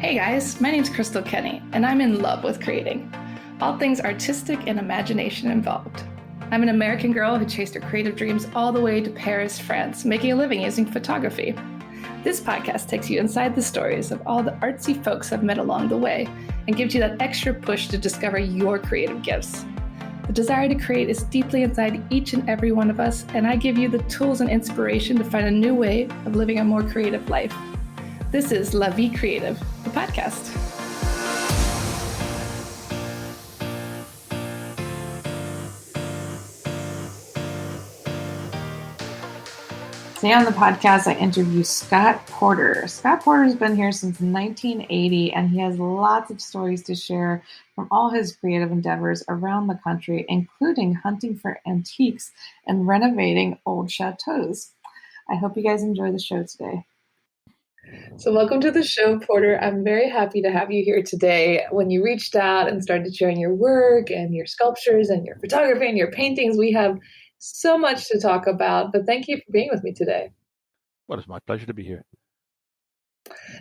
Hey guys, my name's Crystal Kenny, and I'm in love with creating. All things artistic and imagination involved. I'm an American girl who chased her creative dreams all the way to Paris, France, making a living using photography. This podcast takes you inside the stories of all the artsy folks I've met along the way and gives you that extra push to discover your creative gifts. The desire to create is deeply inside each and every one of us, and I give you the tools and inspiration to find a new way of living a more creative life. This is La Vie Creative, the podcast. Today on the podcast, I interview Scott Porter. Scott Porter has been here since 1980, and he has lots of stories to share from all his creative endeavors around the country, including hunting for antiques and renovating old chateaus. I hope you guys enjoy the show today. So welcome to the show, Porter. I'm very happy to have you here today. When you reached out and started sharing your work and your sculptures and your photography and your paintings, we have so much to talk about, but thank you for being with me today. Well, it's my pleasure to be here.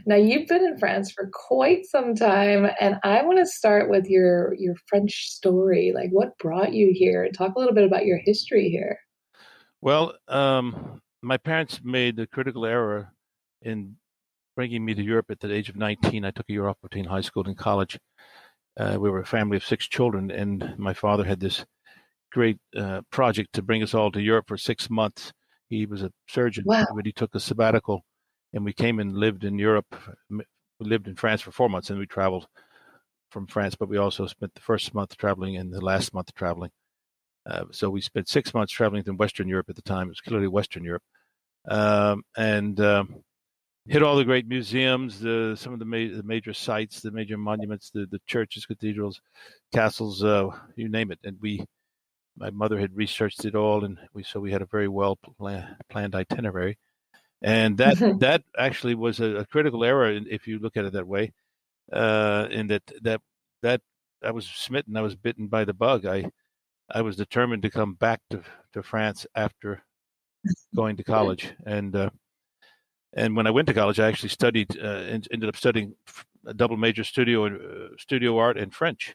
Now, you've been in France for quite some time, and I want to start with your French story. Like, what brought you here? Talk a little bit about your history here. Well, my parents made the critical error in bringing me to Europe at the age of 19. I took a year off between high school and college. We were a family of 6 children, and my father had this great project to bring us all to Europe for 6 months. He was a surgeon, Wow. but he took a sabbatical, and we came and lived in Europe. We lived in France for 4 months, and we traveled from France, but we also spent the first month traveling and the last month traveling. So we spent 6 months traveling through Western Europe at the time. It was clearly Western Europe. Hit all the great museums, some of the major sites, the major monuments, the churches, cathedrals, castles, you name it. And my mother had researched it all, and we had a very well planned itinerary. And that actually was a critical error, if you look at it that way. In that I was smitten, I was bitten by the bug. I was determined to come back to France after going to college, and when I went to college, I actually ended up studying a double major studio art and French.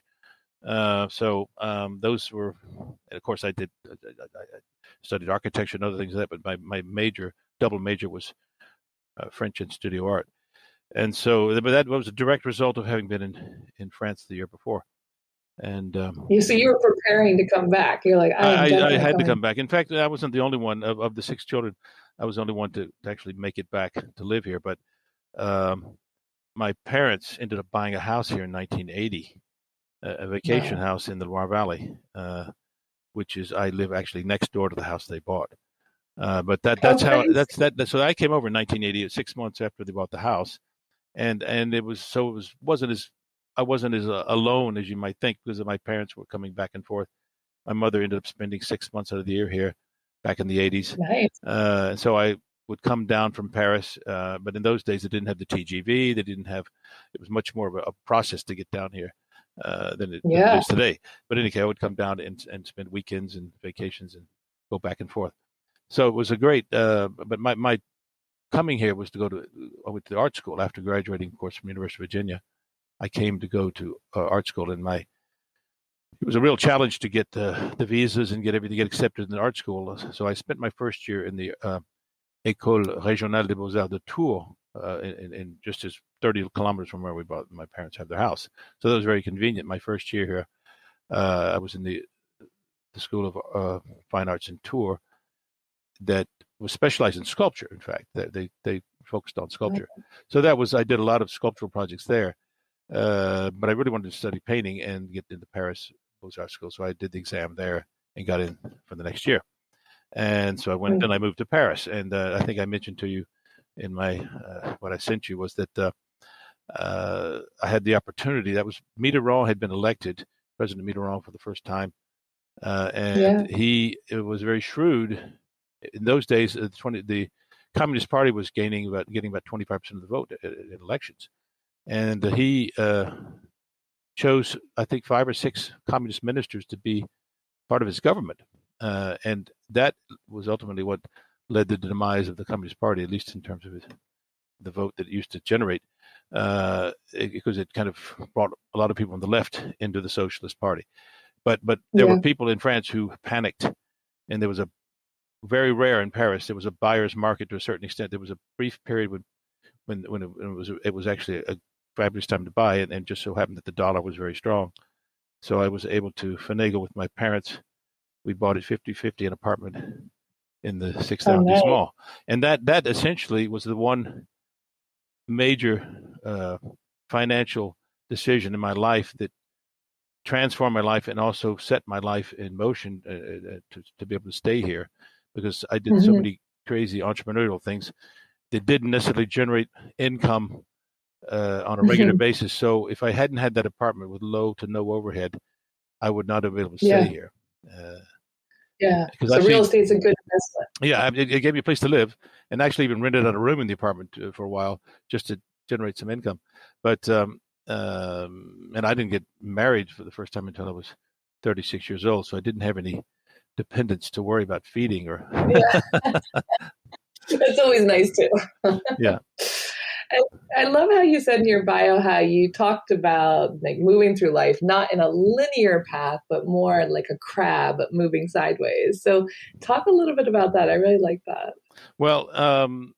Those were, and of course I studied architecture and other things like that, but my double major was French and studio art. And so, but that was a direct result of having been in France the year before. And so you were preparing to come back. You're like, I had to come back. In fact, I wasn't the only one of the 6 children. I was the only one to actually make it back to live here. But my parents ended up buying a house here in 1980, a vacation house in the Loire Valley, I live actually next door to the house they bought. But so I came over in 1980, 6 months after they bought the house, and I wasn't as alone as you might think, because my parents were coming back and forth. My mother ended up spending 6 months out of the year here back in the 80s. Nice. So I would come down from Paris, but in those days they didn't have the TGV. It was much more of a process to get down here than it is today. But anyway, I would come down and spend weekends and vacations and go back and forth. So it was a great, but my coming here was I went to the art school after graduating, of course, from University of Virginia. I came to go to art school, and it was a real challenge to get the visas and get accepted in the art school. So I spent my first year in the École Régionale des Beaux-Arts de Tours, in just as 30 kilometers from where my parents have their house. So that was very convenient. My first year here, I was in the School of Fine Arts in Tours that was specialized in sculpture. In fact, they focused on sculpture. So I did a lot of sculptural projects there. But I really wanted to study painting and get into Paris Beaux-Arts School. So I did the exam there and got in for the next year. And so I went and I moved to Paris. And I think I mentioned to you in my what I sent you was that I had the opportunity. That was Mitterrand had been elected, President Mitterrand, for the first time. He was very shrewd. In those days, the Communist Party was getting about 25% of the vote in elections. And he chose, I think, 5 or 6 communist ministers to be part of his government. And that was ultimately what led to the demise of the Communist Party, at least in terms of the vote that it used to generate. because it kind of brought a lot of people on the left into the Socialist Party. But there were people in France who panicked, and there was a very rare in Paris. There was a buyer's market to a certain extent. There was a brief period when it was actually a fabulous time to buy it, and just so happened that the dollar was very strong. So I was able to finagle with my parents. We bought it 50-50, an apartment in the 6th arrondissement. And that essentially was the one major financial decision in my life that transformed my life and also set my life in motion to be able to stay here, because I did so many crazy entrepreneurial things that didn't necessarily generate income on a regular basis. So if I hadn't had that apartment with low to no overhead, I would not have been able to stay here. So real estate's a good investment. Yeah, it gave me a place to live, and actually even rented out a room in the apartment for a while just to generate some income. But and I didn't get married for the first time until I was 36 years old, so I didn't have any dependents to worry about feeding or. That's always nice too. Yeah. I love how you said in your bio how you talked about like moving through life, not in a linear path, but more like a crab moving sideways. So talk a little bit about that. I really like that. Well,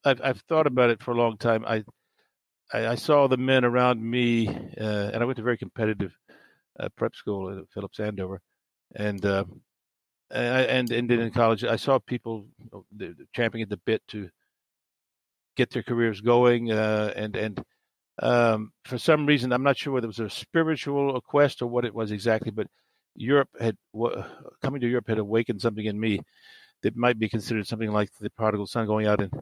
I've thought about it for a long time. I saw the men around me, and I went to very competitive prep school at Phillips Andover, and then in college, I saw people champing at the bit to get their careers going, and for some reason, I'm not sure whether it was a spiritual quest or what it was exactly, but coming to Europe had awakened something in me that might be considered something like the prodigal son going out and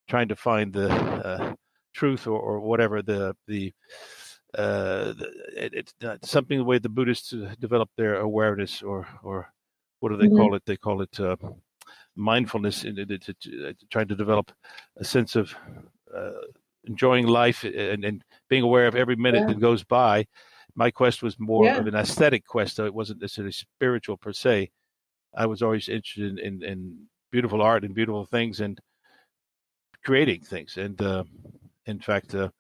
trying to find the truth or whatever. It's something the way the Buddhists develop their awareness, or what do they call it? They call it mindfulness, trying to develop a sense of enjoying life and being aware of every minute that goes by. My quest was more of an aesthetic quest, so it wasn't necessarily spiritual per se. I was always interested in beautiful art and beautiful things and creating things. And in fact, the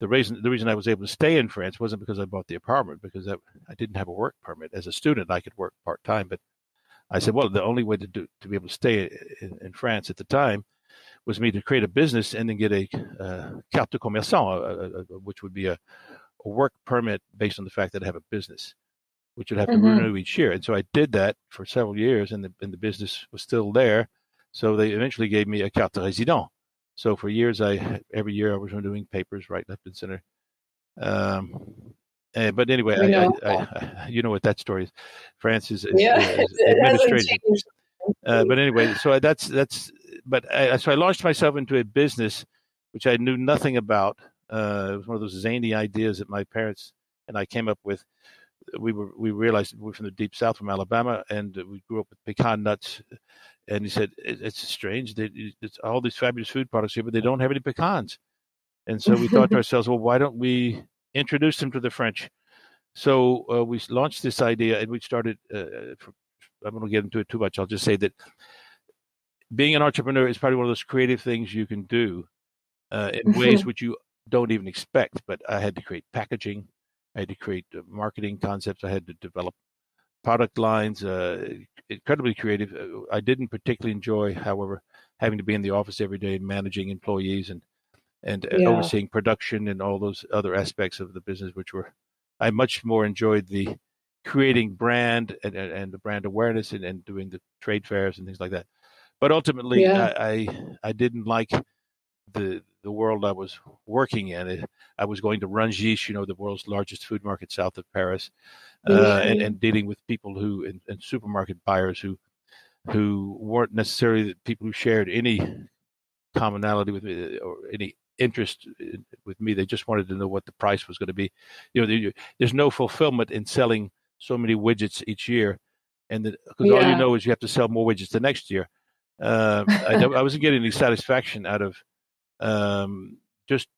reason I was able to stay in France wasn't because I bought the apartment, because I didn't have a work permit. As a student, I could work part-time, but I said, well, the only way to be able to stay in France at the time was me to create a business and then get a carte de commerçant, which would be a work permit based on the fact that I have a business, which would have to renew each year. And so I did that for several years, and the business was still there. So they eventually gave me a carte de résident. So for years, every year I was doing papers right, left, and center. But anyway, I you know what that story is. France is administrative. But anyway, so so I launched myself into a business which I knew nothing about. It was one of those zany ideas that my parents and I came up with. We realized we're from the deep south, from Alabama, and we grew up with pecan nuts. And he said, it's strange that it's all these fabulous food products here, but they don't have any pecans. And so we thought to ourselves, well, why don't we introduce them to the French? So we launched this idea, and we started. I'm going to get into it too much. I'll just say that being an entrepreneur is probably one of those creative things you can do in ways which you don't even expect. But I had to create packaging. I had to create marketing concepts. I had to develop product lines, incredibly creative. I didn't particularly enjoy, however, having to be in the office every day and managing employees and overseeing production and all those other aspects of the business, I much more enjoyed the creating brand and the brand awareness and doing the trade fairs and things like that. But ultimately, I didn't like the world I was working in. I was going to Rungis, the world's largest food market south of Paris, and dealing with people and supermarket buyers who weren't necessarily the people who shared any commonality with me or any interest with me. They just wanted to know what the price was going to be. There's no fulfillment in selling so many widgets each year, and because all you know is you have to sell more widgets the next year. I wasn't getting any satisfaction out of just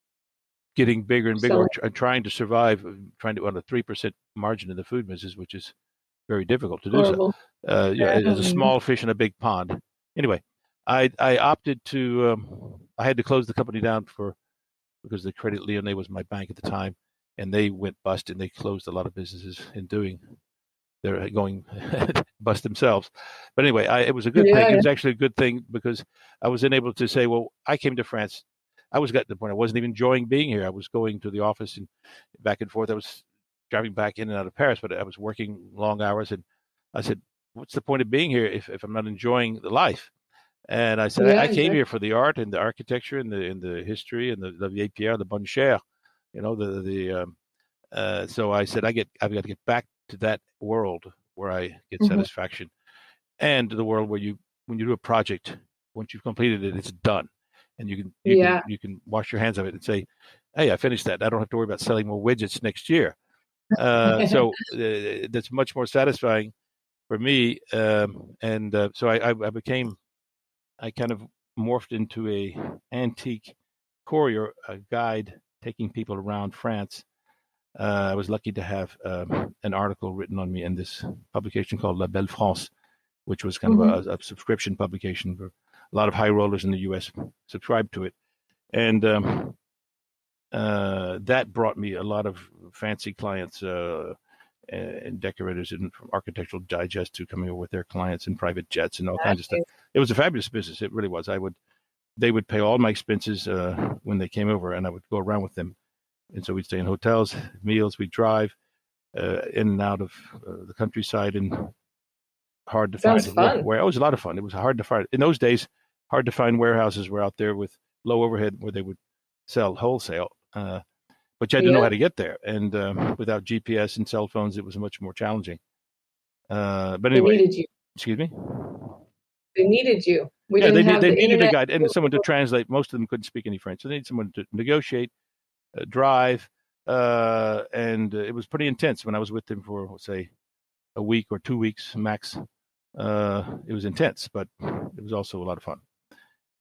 getting bigger and bigger and trying to survive, trying to on a 3% margin in the food business, which is very difficult to do. So, as a small fish in a big pond. Anyway, I opted to. I had to close the company down for because the Credit Lyonnais was my bank at the time, and they went bust, and they closed a lot of businesses in doing. They're going bust themselves. But anyway, it was a good thing. It was actually a good thing because I was then able to say, well, I came to France. I was got to the point I wasn't even enjoying being here. I was going to the office and back and forth. I was driving back in and out of Paris, but I was working long hours. And I said, what's the point of being here if I'm not enjoying the life? And I said, I came here for the art and the architecture and the history and the Vieille Pierre, the bonne chère, so I said, I've got to get back to that world where I get satisfaction, and the world where when you do a project, once you've completed it, it's done, and you can wash your hands of it and say, hey, I finished that. I don't have to worry about selling more widgets next year. So that's much more satisfying for me. So I kind of morphed into a antique courier, a guide taking people around France. I was lucky to have an article written on me in this publication called La Belle France, which was kind of a subscription publication. For a lot of high rollers in the U.S. subscribed to it. And that brought me a lot of fancy clients and decorators and from Architectural Digest to coming over with their clients in private jets and all kinds of stuff. It was a fabulous business. It really was. They would pay all my expenses when they came over, and I would go around with them. And so we'd stay in hotels, meals, we'd drive in and out of the countryside, and hard to find. It was a lot of fun. It was hard to find. In those days, hard to find warehouses were out there with low overhead where they would sell wholesale. But you had to know how to get there. And without GPS and cell phones, it was much more challenging. But anyway. They needed you. Excuse me? They needed you. They needed a guide and someone to translate. Most of them couldn't speak any French. So they needed someone to negotiate, drive. And it was pretty intense when I was with them for, let's say, a week or 2 weeks max. It was intense, but it was also a lot of fun.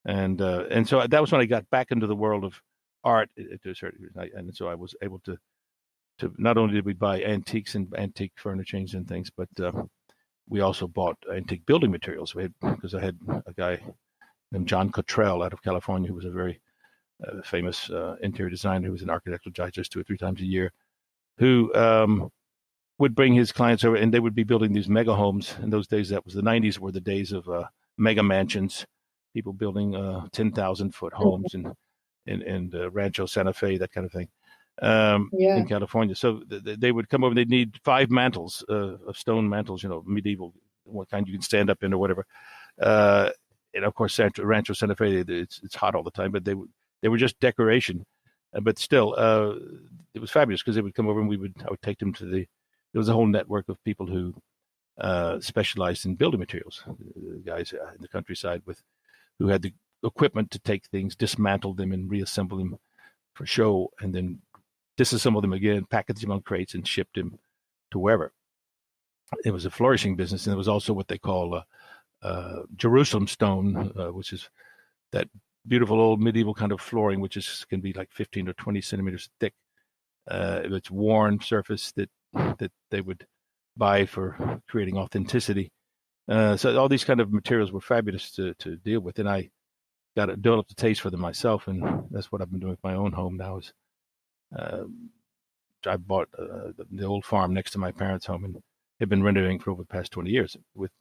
And so that was when I got back into the world of art to a certain degree. And so I was able to not only did we buy antiques and antique furnishings and things, but we also bought antique building materials. Because I had a guy named John Cottrell out of California, who was a very famous interior designer who was an Architectural Digest 2 or 3 times a year, who would bring his clients over, and they would be building these mega homes. In those days, that was the 90s, were the days of mega mansions, people building 10,000-foot homes in Rancho Santa Fe, that kind of thing, in California. So they would come over, and they'd need 5 mantles, of stone mantles, medieval, what kind you can stand up in or whatever. And of course, Rancho Santa Fe, it's hot all the time, but they were just decoration. But still, it was fabulous because they would come over, and I would take them to there was a whole network of people who specialized in building materials, guys in the countryside who had the equipment to take things, dismantle them, and reassemble them for show, and then disassemble them again, package them on crates, and ship them to wherever. It was a flourishing business, and there was also what they call Jerusalem stone, which is that beautiful old medieval kind of flooring, which can be like 15 or 20 centimeters thick. It's worn surface that they would buy for creating authenticity. So all these kind of materials were fabulous to deal with, and I developed a taste for them myself, and that's what I've been doing with my own home now. Is I bought the old farm next to my parents' home, and have been renovating for over the past 20 years with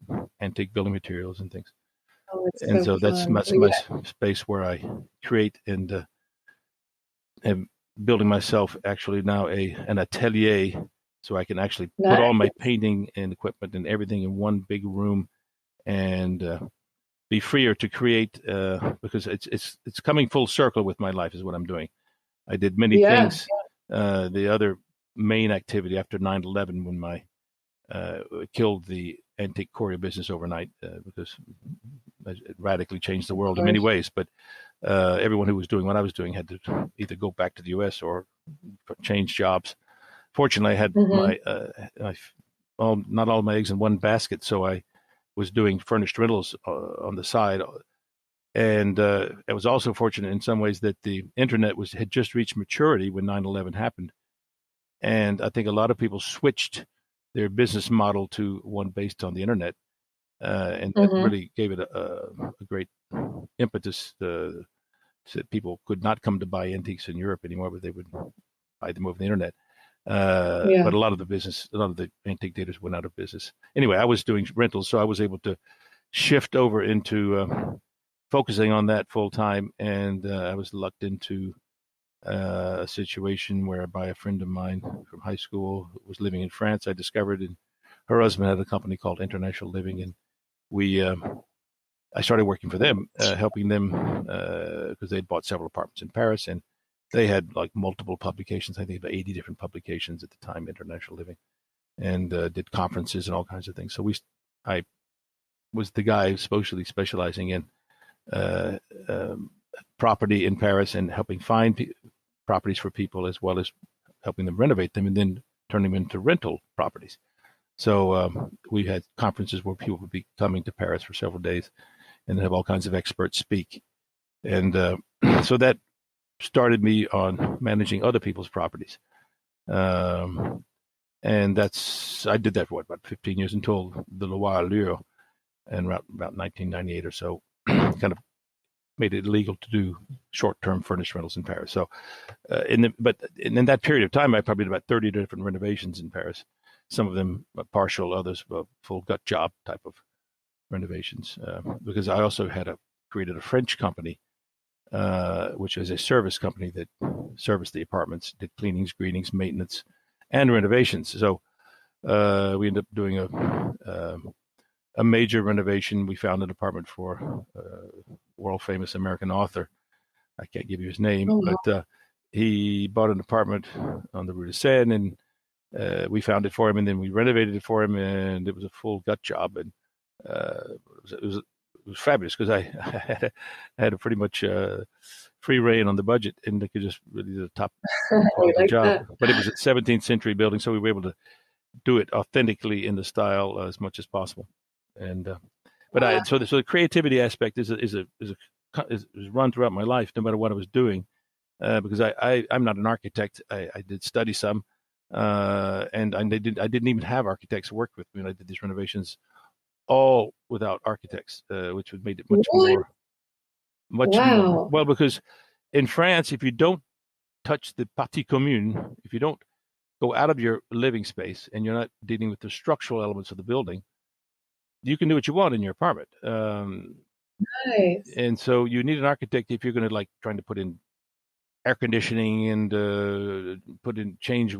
antique building materials and things. And so that's my space where I create, and am building myself actually now an atelier, so I can actually put all my painting and equipment and everything in one big room, and be freer to create, because it's coming full circle with my life is what I'm doing. I did many things. The other main activity after 9/11, when killed the antique courier business overnight, because it radically changed the world in many ways. But everyone who was doing what I was doing had to either go back to the U.S. or change jobs. Fortunately, I had not all my eggs in one basket, so I was doing furnished rentals on the side. And I was also fortunate in some ways that the internet had just reached maturity when 9/11 happened. And I think a lot of people switched their business model to one based on the internet. And that really gave it a great impetus said people could not come to buy antiques in Europe anymore, but they would buy them over the internet. But a lot of the antique dealers went out of business. Anyway, I was doing rentals, so I was able to shift over into focusing on that full time, and I was lucked into a situation whereby a friend of mine from high school who was living in France, I discovered, and her husband had a company called International Living, and I started working for them, helping them because they'd bought several apartments in Paris, and they had like multiple publications. I think about 80 different publications at the time, International Living, and did conferences and all kinds of things. So I was the guy supposedly specializing in property in Paris and helping find properties for people, as well as helping them renovate them and then turn them into rental properties. So we had conferences where people would be coming to Paris for several days and have all kinds of experts speak. And so that started me on managing other people's properties. And I did that for about 15 years until the Loire Allure, and about 1998 or so, kind of made it illegal to do short-term furnished rentals in Paris. So, in that period of time, I probably did about 30 different renovations in Paris. Some of them partial, others full gut job type of renovations. Because I also created a French company, which is a service company that serviced the apartments, did cleanings, greenings, maintenance, and renovations. So we ended up doing a major renovation. We found an apartment for world famous American author. I can't give you his name, but he bought an apartment on the Rue de Seine, and we found it for him, and then we renovated it for him, and it was a full gut job, and it was fabulous because I had a pretty much free reign on the budget, and they could just really do the top like job. that. But it was a 17th century building, so we were able to do it authentically in the style as much as possible. And so the creativity aspect is run throughout my life, no matter what I was doing, because I'm not an architect. I did study some, and I didn't even have architects work with me when I did these renovations, all without architects, which would made it much more. Well, because in France, if you don't touch the partie commune, if you don't go out of your living space and you're not dealing with the structural elements of the building, you can do what you want in your apartment. Nice. And so you need an architect if you're going to trying to put in air conditioning and change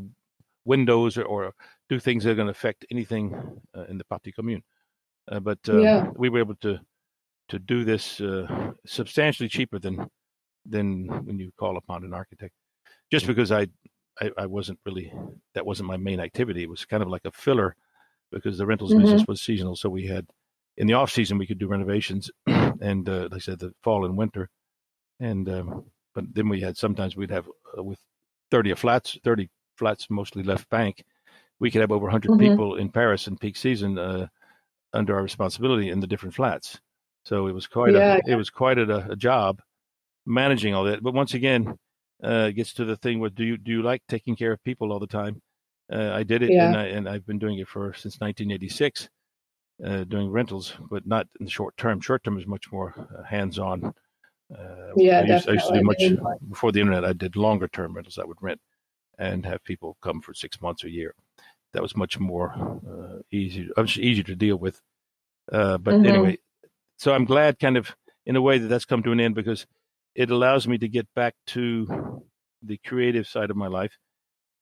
windows or do things that are going to affect anything in the partie commune. But we were able to do this substantially cheaper than when you call upon an architect, just because I wasn't really, that wasn't my main activity. It was kind of like a filler, because the rentals business was seasonal. So we had, in the off season, we could do renovations and like I said, the fall and winter. And, but then sometimes we'd have with 30 flats, mostly left bank, we could have over 100 people in Paris in peak season under our responsibility in the different flats. So it was quite a job managing all that. But once again, it gets to the thing where do you like taking care of people all the time? I did it, and I've been doing it since 1986, doing rentals, but not in the short term. Short term is much more hands-on. I used to do much before the internet. I did longer term rentals. I would rent and have people come for 6 months or a year. That was much more easier to deal with. But anyway, so I'm glad, kind of in a way, that's come to an end, because it allows me to get back to the creative side of my life.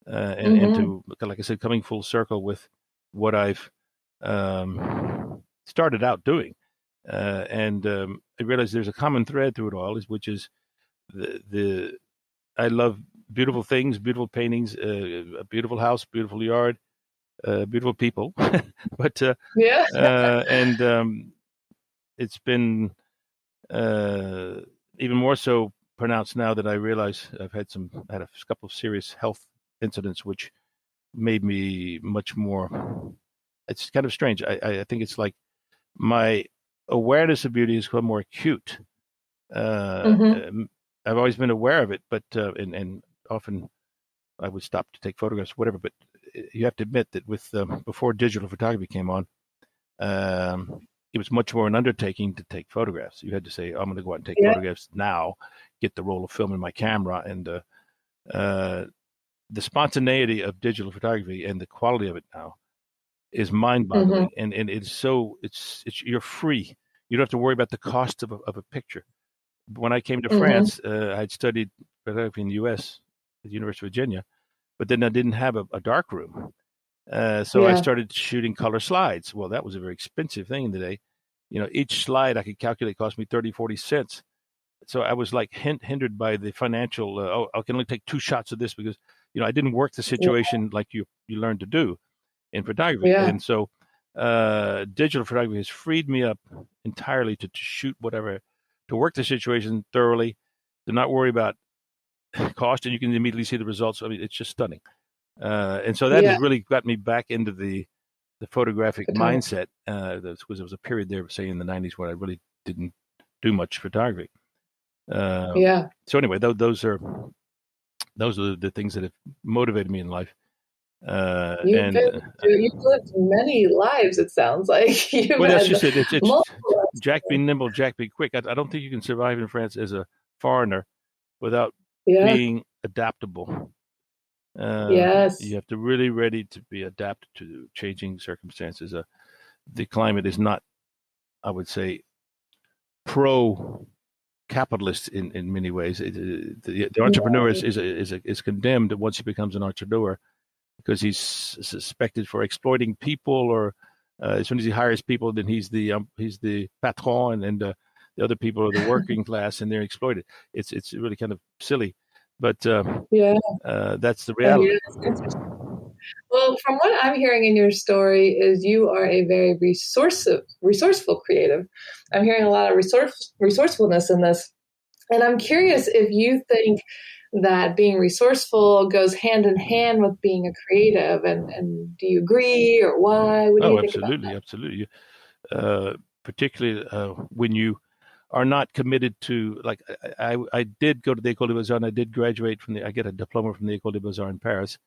And to, like I said, coming full circle with what I've started out doing. And I realized there's a common thread through it all, which is I love beautiful things, beautiful paintings, a beautiful house, beautiful yard, beautiful people. But and it's been even more so pronounced now that I realize I've had a couple of serious health incidents, which made me much more. It's kind of strange. I think it's like my awareness of beauty has become more acute. I've always been aware of it, but and often I would stop to take photographs, whatever. But you have to admit that with before digital photography came on, it was much more an undertaking to take photographs. You had to say, I'm going to go out and take photographs now, get the roll of film in my camera. And the spontaneity of digital photography and the quality of it now is mind-boggling. And it's you're free. You don't have to worry about the cost of a picture. When I came to France, I'd studied photography in the U.S. at the University of Virginia, but then I didn't have a dark room. So I started shooting color slides. Well, that was a very expensive thing in the day. Each slide I could calculate cost me 30, 40 cents. So I was like hindered by the financial, I can only take 2 shots of this because, I didn't work the situation like you learn to do in photography. And so digital photography has freed me up entirely to shoot whatever, to work the situation thoroughly, to not worry about cost, and you can immediately see the results. I mean, it's just stunning. And so that has really got me back into the photographic mindset. Because there was a period there, say in the 90s, where I really didn't do much photography. So anyway, those are the things that have motivated me in life. You've lived many lives, it sounds like. Well, that's just it. It's Jack be nimble, Jack be quick. I don't think you can survive in France as a foreigner without being adaptable. You have to really ready to be adapted to changing circumstances. The climate is not, I would say, pro-capitalist in many ways. The entrepreneur is condemned once he becomes an entrepreneur because he's suspected for exploiting people, or as soon as he hires people, then he's the patron, and the other people are the working class, and they're exploited. It's really kind of silly. But that's the reality. Well, from what I'm hearing in your story is you are a very resourceful creative. I'm hearing a lot of resourcefulness in this. And I'm curious if you think that being resourceful goes hand in hand with being a creative. And do you agree, or why? What do you think about that? Absolutely. Particularly when you are not committed to, like, I did go to the École des Beaux-Arts, and I did graduate I get a diploma from the École des Beaux-Arts in Paris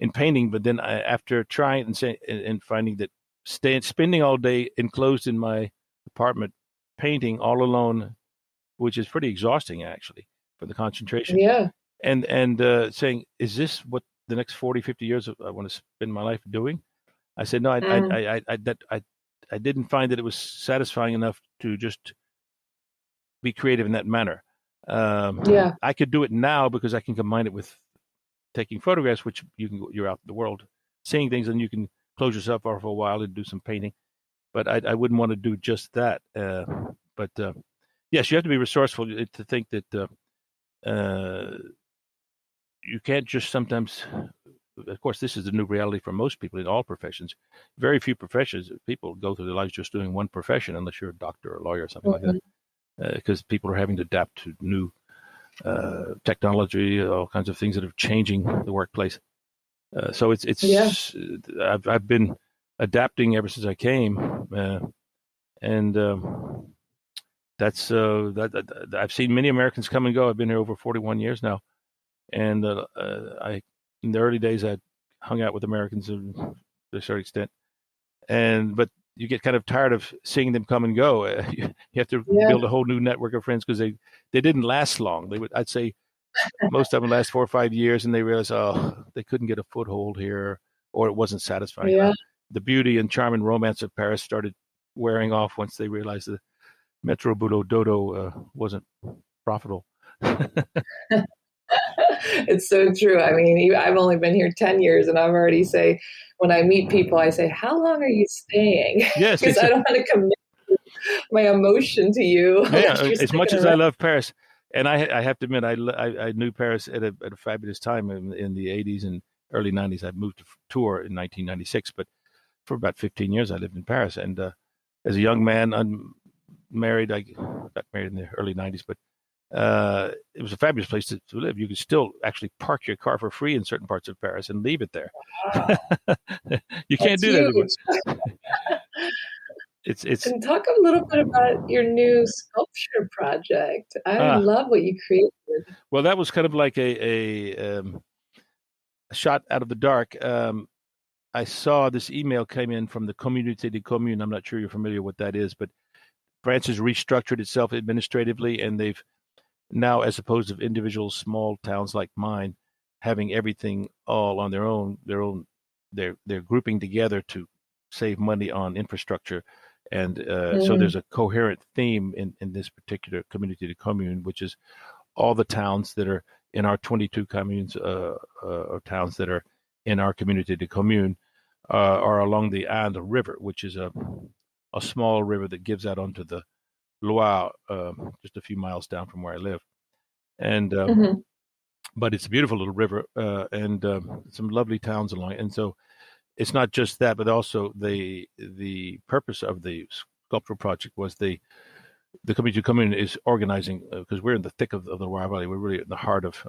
in painting. But then after trying and finding that spending all day enclosed in my apartment painting all alone, which is pretty exhausting actually for the concentration. And saying, is this what the next 40, 50 years I want to spend my life doing? I said, no, I didn't find that it was satisfying enough to just be creative in that manner. I could do it now because I can combine it with taking photographs, which you're out in the world seeing things, and you can close yourself off for a while and do some painting. But I wouldn't want to do just that. But yes, you have to be resourceful to think that you can't just sometimes. Of course, this is the new reality for most people in all professions. Very few professions, people go through their lives just doing one profession, unless you're a doctor or a lawyer or something like that. Because people are having to adapt to new technology, all kinds of things that are changing the workplace. So I've been adapting ever since I came, and that's I've seen many Americans come and go. I've been here over 41 years now, and in the early days I hung out with Americans to a certain extent, but you get kind of tired of seeing them come and go. You have to build a whole new network of friends, because they didn't last long. I'd say most of them last 4 or 5 years, and they realize, they couldn't get a foothold here, or it wasn't satisfying. The beauty and charm and romance of Paris started wearing off once they realized the Metro Boulot Dodo wasn't profitable. It's so true. I mean, I've only been here 10 years, and I've already say, when I meet people, I say, how long are you staying? Yes. Because I don't want to commit my emotion to you. Yeah, as much as I love Paris, and I have to admit, I knew Paris at a fabulous time in the 80s and early 90s. I moved to tour in 1996, but for about 15 years I lived in Paris. And as a young man, unmarried, I got married in the early 90s, but it was a fabulous place to live. You could still actually park your car for free in certain parts of Paris and leave it there. Wow. You can't do that anymore. It's. And talk a little bit about your new sculpture project. I love what you created. Well, that was kind of like a shot out of the dark. I saw this email came in from the Communauté de Communes. I'm not sure you're familiar with what that is, but France has restructured itself administratively, and they've now, as opposed to individual small towns like mine, having everything all on they're grouping together to save money on infrastructure. And so there's a coherent theme in this particular Communauté de Communes, which is all the towns that are in our 22 communes, or towns that are in our Communauté de Communes, are along the Indre River, which is a small river that gives out onto the Loire, just a few miles down from where I live. And but it's a beautiful little river, and some lovely towns along it. And so it's not just that, but also the purpose of the sculptural project was the Communauté de Communes is organizing, because we're in the thick of the Loire Valley. We're really in the heart of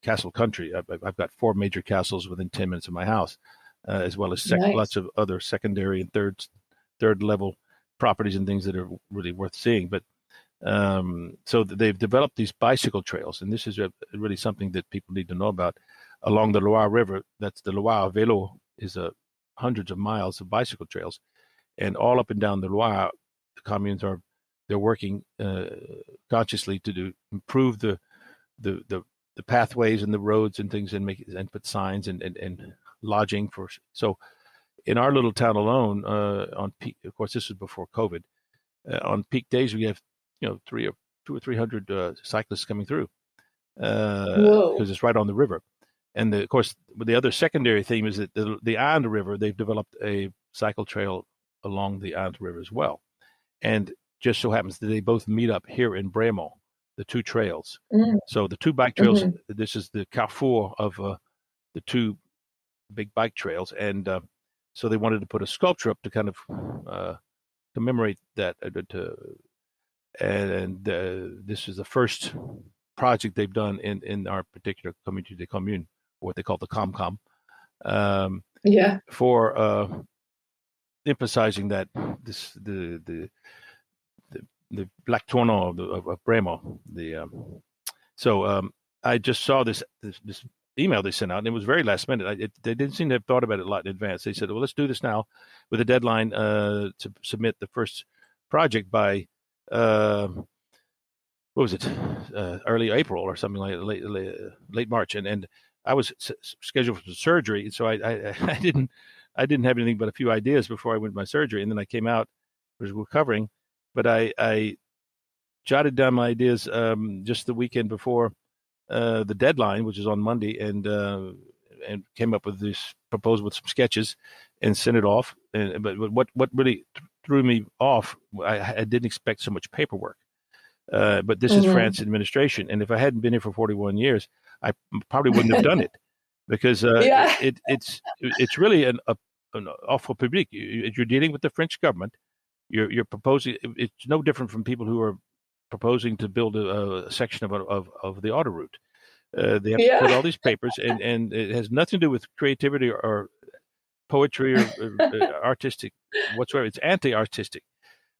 castle country. I've got 4 major castles within 10 minutes of my house, as well as lots of other secondary and third level properties and things that are really worth seeing. But so they've developed these bicycle trails, and this is really something that people need to know about. Along the Loire River, that's the Loire Vélo, is hundreds of miles of bicycle trails, and all up and down the Loire, the communes they're working consciously to improve the pathways and the roads and things, and put signs and lodging for. So in our little town alone, on peak, of course, this was before COVID. On peak days, we have 200 or 300 cyclists coming through, because it's right on the river. And of course, the other secondary theme is that the Indre River, they've developed a cycle trail along the Indre River as well. And just so happens that they both meet up here in Bréhémont, the 2 trails. So the 2 bike trails, this is the carrefour of the 2 big bike trails. And so they wanted to put a sculpture up to kind of commemorate that. And this is the first project they've done in our particular Communauté de Communes, what they call the ComCom, for emphasizing that the Black Tournant of Bréhémont. I just saw this email they sent out, and it was very last minute. They didn't seem to have thought about it a lot in advance. They said, well, let's do this now, with a deadline to submit the first project by what was it, early April or something like late March, and I was scheduled for surgery, so I didn't have anything but a few ideas before I went to my surgery, and then I came out, was recovering, but I jotted down my ideas just the weekend before the deadline, which is on Monday, and came up with this proposal with some sketches and sent it off. But what really threw me off, I didn't expect so much paperwork. But this is France administration, and if I hadn't been here for 41 years, I probably wouldn't have done it, because it's really an offre public. You're dealing with the French government. You're proposing. It's no different from people who are proposing to build a section of the autoroute. They have to put all these papers, and it has nothing to do with creativity or poetry or artistic whatsoever. It's anti-artistic.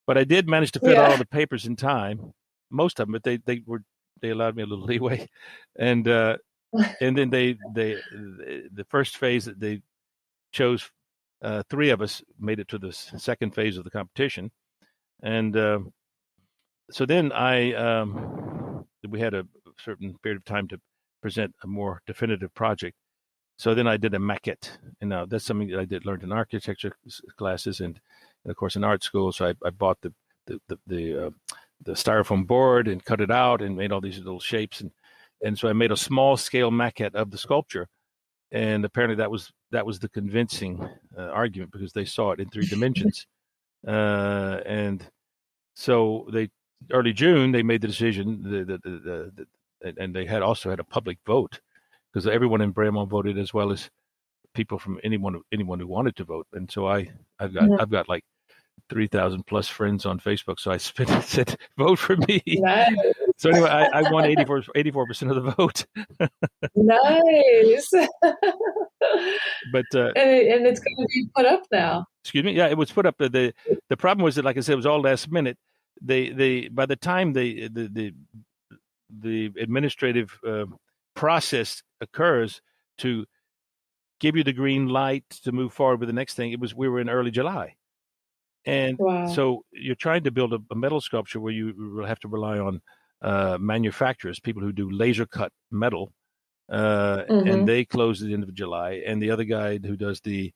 But I did manage to fit all the papers in time, most of them. But they allowed me a little leeway, and then the first phase that they chose, 3 of us made it to the second phase of the competition, and so then we had a certain period of time to present a more definitive project. So then I did a maquette, and now that's something that I learned in architecture classes and of course in art school. So I bought the styrofoam board and cut it out and made all these little shapes, and so I made a small scale maquette of the sculpture. And apparently that was the convincing argument, because they saw it in 3 dimensions. And so early June they made the decision, and they also had a public vote, because everyone in Bréhémont voted, as well as people from anyone who wanted to vote. And so I've got like 3,000 plus friends on Facebook. So I said, vote for me. Nice. So anyway, I won 84% of the vote. Nice. But and it's going to be put up now. Excuse me. Yeah, it was put up. The problem was that, like I said, it was all last minute. By the time the administrative process occurs to give you the green light to move forward with the next thing. We were in early July. And so you're trying to build a metal sculpture where you will have to rely on manufacturers, people who do laser cut metal, and they closed at the end of July. And the other guy who does the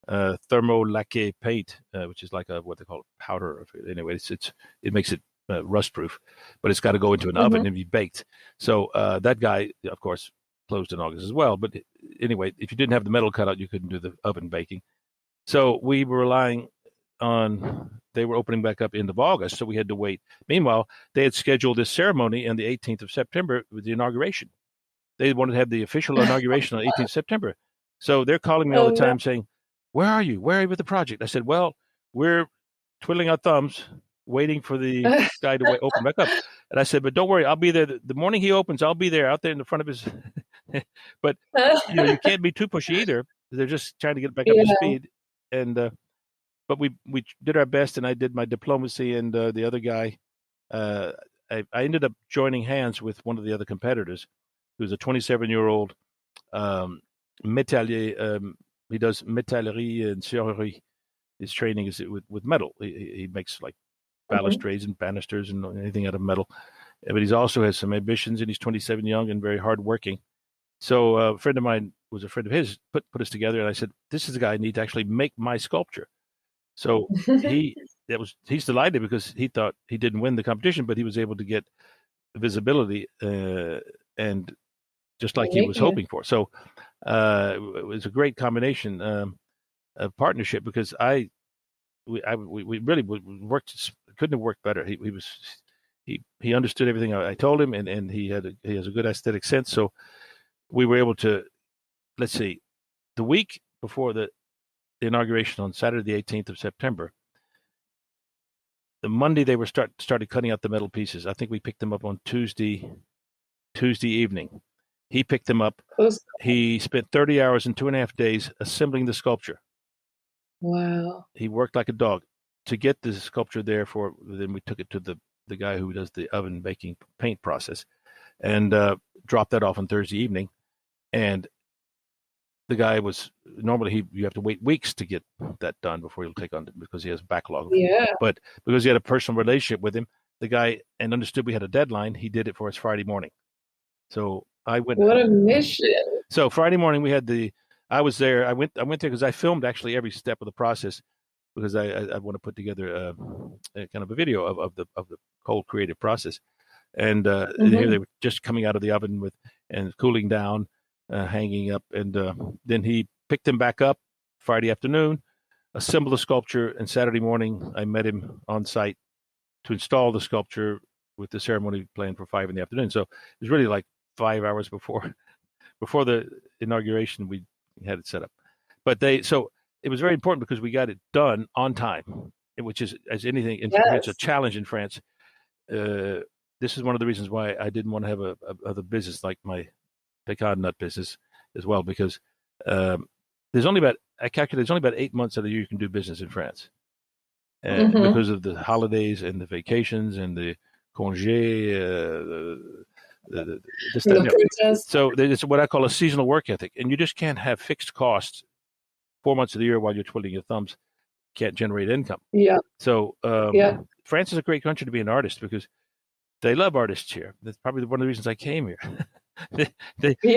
thermo-lacqué paint, which is like what they call powder. Anyway, it makes it rust proof, but it's got to go into an oven and be baked. So that guy, of course, closed in August as well. But anyway, if you didn't have the metal cut out, you couldn't do the oven baking. So we were relying on, they were opening back up end of August, so we had to wait. Meanwhile, they had scheduled this ceremony on the 18th of September with the inauguration. They wanted to have the official inauguration on 18th September. So they're calling me all the time saying, where are you? Where are you with the project? I said, well, we're twiddling our thumbs, waiting for the guy to open back up. And I said, but don't worry, I'll be there. The morning he opens, I'll be there out there in the front of his. But you can't be too pushy either. They're just trying to get back up to speed. And but we did our best, and I did my diplomacy, and the other guy, I ended up joining hands with one of the other competitors, who's a 27-year-old métallier. He does metallerie and serrurerie. His training is with metal. He makes like balustrades and banisters and anything out of metal. But he also has some ambitions, and he's 27, young and very hardworking. So a friend of mine was a friend of his, put us together, and I said, this is the guy I need to actually make my sculpture. So he's delighted because he thought he didn't win the competition, but he was able to get visibility and just like he was hoping for. So it was a great combination of partnership, because we really worked, couldn't have worked better. He understood everything I told him, and he has a good aesthetic sense. So we were able to, let's see, the week before the inauguration on Saturday, the 18th of September, the Monday they were started cutting out the metal pieces. I think we picked them up on Tuesday evening. He picked them up. He spent 30 hours and 2.5 days assembling the sculpture. Wow. He worked like a dog to get the sculpture there. Then we took it to the guy who does the oven baking paint process, and dropped that off on Thursday evening. And the guy was normally you have to wait weeks to get that done before he'll take on it, because he has a backlog. Yeah. But because he had a personal relationship with him, the guy, and understood we had a deadline, he did it for us Friday morning. So I went. What a mission! So Friday morning I was there. I went there because I filmed actually every step of the process, because I want to put together a kind of a video of the whole creative process. And here they were just coming out of the oven and cooling down, hanging up, and then he picked them back up Friday afternoon, assembled the sculpture, and Saturday morning I met him on site to install the sculpture, with the ceremony planned for 5 p.m. So it was really like 5 hours before the inauguration we had it set up. But so it was very important, because we got it done on time, which is, as anything in France, a challenge in France. This is one of the reasons why I didn't want to have a business like my pecan nut business as well, because there's only about 8 months out of the year you can do business in France, because of the holidays and the vacations and the congé, so it's what I call a seasonal work ethic, and you just can't have fixed costs 4 months of the year while you're twiddling your thumbs. Can't generate income. Yeah. So France is a great country to be an artist, because they love artists here. That's probably one of the reasons I came here. You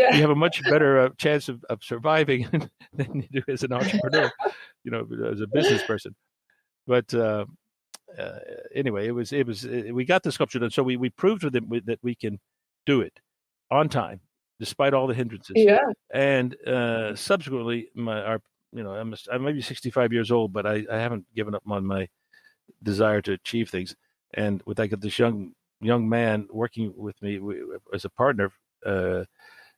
have a much better chance of surviving than you do as an entrepreneur, as a business person. But anyway, we got the sculpture done. So we proved to them that we can do it on time, despite all the hindrances. Yeah. And subsequently, I'm maybe 65 years old, but I haven't given up on my desire to achieve things. And with I got this young man working with me as a partner. Now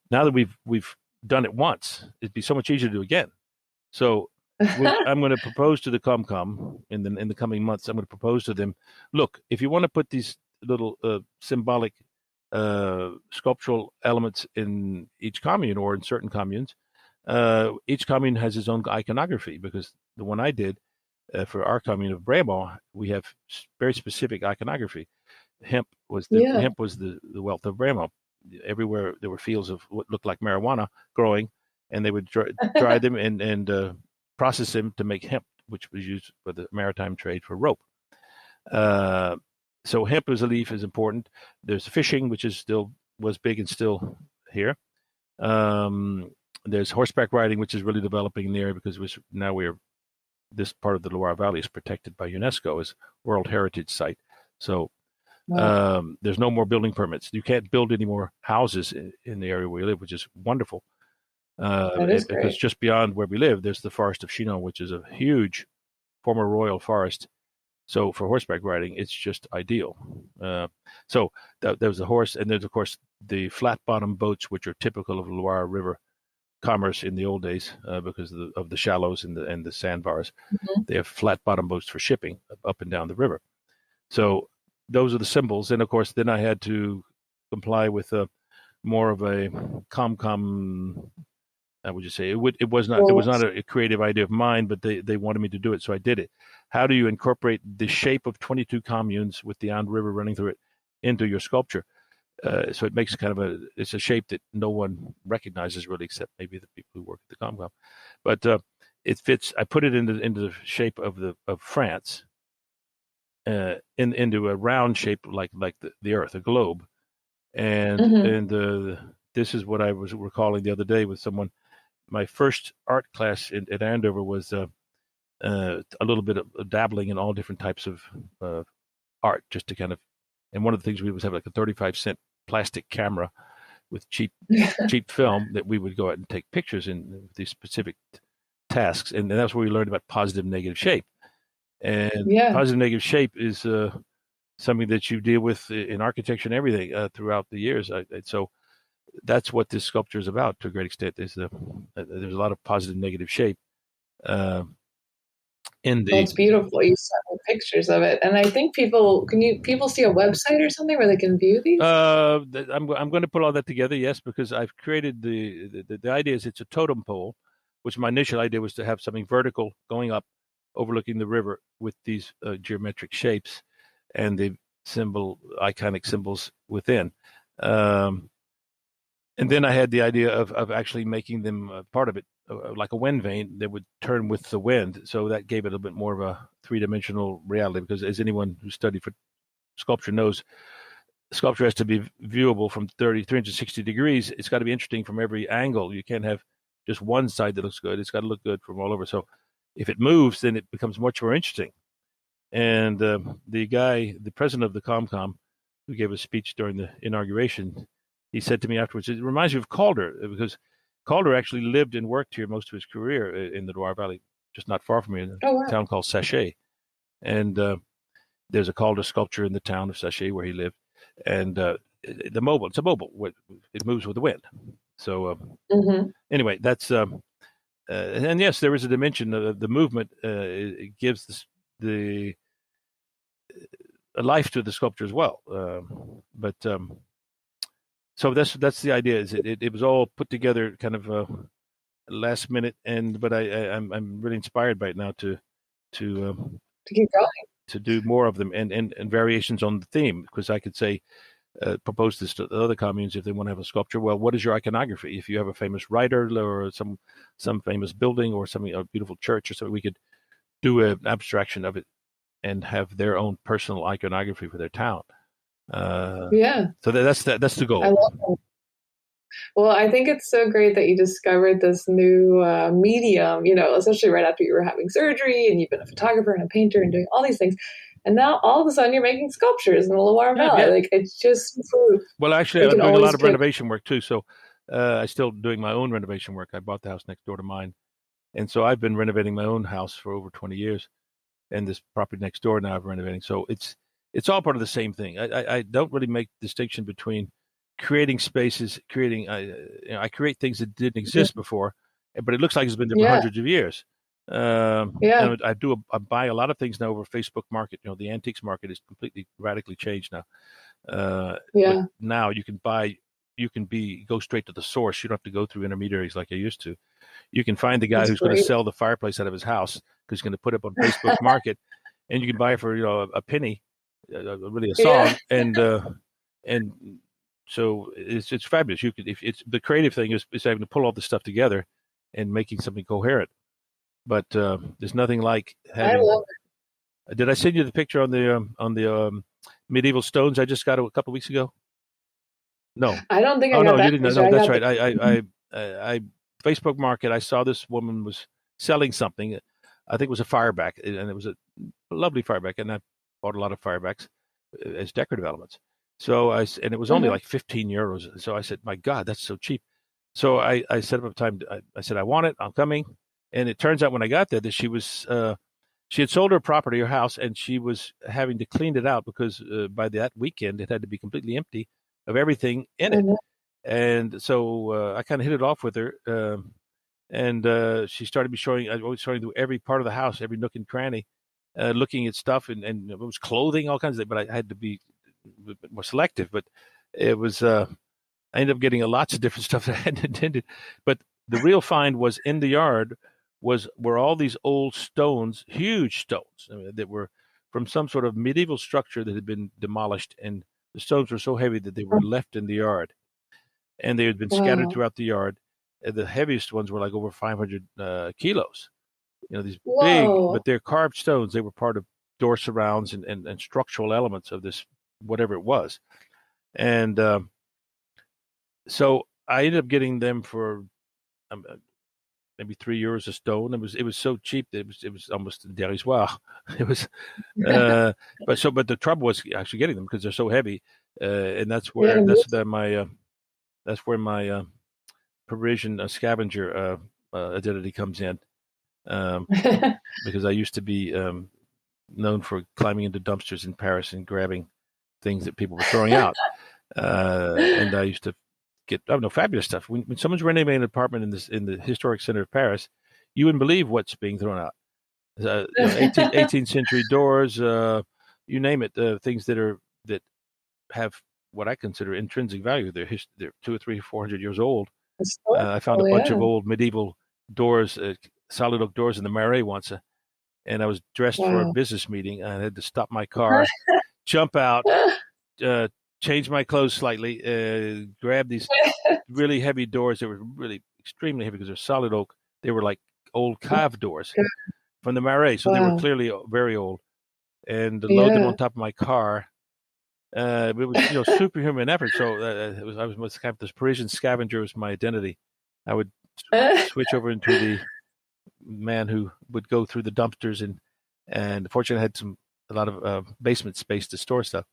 that we've done it once, it'd be so much easier to do again. So I'm going to propose to the Comcom in the coming months. I'm going to propose to them, look, if you want to put these little symbolic sculptural elements in each commune, or in certain communes, each commune has its own iconography, because the one I did for our commune of Bréhémont, we have very specific iconography. Hemp was the wealth of Bréhémont. Everywhere there were fields of what looked like marijuana growing, and they would dry them and process them to make hemp, which was used for the maritime trade for rope. So hemp as a leaf is important. There's fishing, which was big and still here. There's horseback riding, which is really developing in the area because this part of the Loire Valley is protected by UNESCO as World Heritage Site. So there's no more building permits. You can't build any more houses in the area where you live, which is wonderful. Because just beyond where we live, there's the Forest of Chinon, which is a huge former royal forest. So for horseback riding, it's just ideal. So there's the horse, and there's, of course, the flat-bottom boats, which are typical of Loire River commerce in the old days because of the shallows and the sandbars. Mm-hmm. They have flat-bottom boats for shipping up and down the river. So those are the symbols. And, of course, then I had to comply with more of a com. I would just say it was not a creative idea of mine, but they wanted me to do it, so I did it. How do you incorporate the shape of 22 communes with the Indre River running through it into your sculpture? So it makes it's a shape that no one recognizes really, except maybe the people who work at the Comcom. But it fits. I put it into the shape of France, into a round shape like the Earth, a globe, and this is what I was recalling the other day with someone. My first art class at Andover was a little bit of dabbling in all different types of art, just to and one of the things we would have like a 35-cent plastic camera with cheap film that we would go out and take pictures in these specific tasks. And that's where we learned about positive, negative shape. And positive, negative shape is something that you deal with in architecture and everything throughout the years. So that's what this sculpture is about to a great extent. There's a lot of positive, negative shape. It's beautiful. You sent me pictures of it, and I think people see a website or something where they can view these? I'm going to put all that together, yes, because I've created the idea is it's a totem pole, which my initial idea was to have something vertical going up, overlooking the river with these geometric shapes and the iconic symbols within. And then I had the idea of actually making them part of it, like a wind vane that would turn with the wind. So that gave it a little bit more of a three-dimensional reality, because as anyone who studied for sculpture knows, sculpture has to be viewable from 360 degrees. It's got to be interesting from every angle. You can't have just one side that looks good. It's got to look good from all over. So if it moves, then it becomes much more interesting. And the president of the Comcom, who gave a speech during the inauguration, he said to me afterwards, it reminds me of Calder, because Calder actually lived and worked here most of his career in the Loire Valley, just not far from here, in a town called Sachet. And there's a Calder sculpture in the town of Sachet where he lived. And it's a mobile. It moves with the wind. So anyway, that's and yes, there is a dimension of the movement. It gives a life to the sculpture as well. So that's the idea. Is it was all put together kind of last minute, but I'm really inspired by it now to keep going, to do more of them and variations on the theme, because I could say propose this to the other communes if they want to have a sculpture. Well, what is your iconography? If you have a famous writer or some famous building or a beautiful church or something, we could do an abstraction of it and have their own personal iconography for their town. So that's the goal. I love that. Well, I think it's so great that you discovered this new medium, especially right after you were having surgery and you've been a photographer and a painter and doing all these things. And now all of a sudden you're making sculptures in the Loire Valley. Yeah. Like, it's just proof. Well, actually, I'm doing a lot of renovation work too. So I'm still doing my own renovation work. I bought the house next door to mine. And so I've been renovating my own house for over 20 years. And this property next door now I'm renovating. So it's all part of the same thing. I don't really make distinction between creating spaces, I create things that didn't exist before, but it looks like it's been there for hundreds of years. And I buy a lot of things now over Facebook Market. The antiques market is completely radically changed now. But now you can go straight to the source. You don't have to go through intermediaries like I used to. You can find the guy who's going to sell the fireplace out of his house because he's going to put it up on Facebook Market, and you can buy it for a penny. Really a song, and so it's fabulous. You could, if it's the creative thing is having to pull all this stuff together and making something coherent. But there's nothing like having. I love it. Did I send you the picture on the medieval stones I just got a couple of weeks ago? No. I don't think I Oh got no, that you didn't. picture. No, I that's got right. I Facebook Market. I saw this woman was selling something. I think it was a fireback, and it was a lovely fireback, and I bought a lot of firebacks as decorative elements. So and it was only like 15 euros. So I said, my God, that's so cheap. So I set up a time. I said, I want it. I'm coming. And it turns out when I got there that she had sold her property, her house, and she was having to clean it out because by that weekend it had to be completely empty of everything in it. And so I kind of hit it off with her. And she started me showing. I was showing every part of the house, every nook and cranny, looking at stuff, and it was clothing, all kinds of. But I had to be a bit more selective. But it was. I ended up getting lots of different stuff that I hadn't intended. But the real find was in the yard. Were all these old stones, huge stones, that were from some sort of medieval structure that had been demolished, and the stones were so heavy that they were left in the yard, and they had been scattered throughout the yard. The heaviest ones were like over 500 kilos. These big, but they're carved stones. They were part of door surrounds and structural elements of this, whatever it was. And so I ended up getting them for maybe €3 a stone. It was so cheap that it was almost dérisoire. It was, but the trouble was actually getting them because they're so heavy, and that's where my Parisian scavenger identity comes in, because I used to be known for climbing into dumpsters in Paris and grabbing things that people were throwing out, and I used to get fabulous stuff. When someone's renovating an apartment in the historic center of Paris, you wouldn't believe what's being thrown out. 18th century doors, you name it, things that have what I consider intrinsic value. They're 200 or 300 or 400 years old. I found a bunch of old medieval doors, solid oak doors in the Marais once, and I was dressed for a business meeting. I had to stop my car, jump out, change my clothes slightly, grab these really heavy doors that were really extremely heavy because they're solid oak. They were like old cave doors from the Marais, so they were clearly very old, and load them on top of my car. It was superhuman effort. So I was kind of this Parisian scavenger was my identity. I would switch over into the man who would go through the dumpsters, and fortunately I had a lot of basement space to store stuff.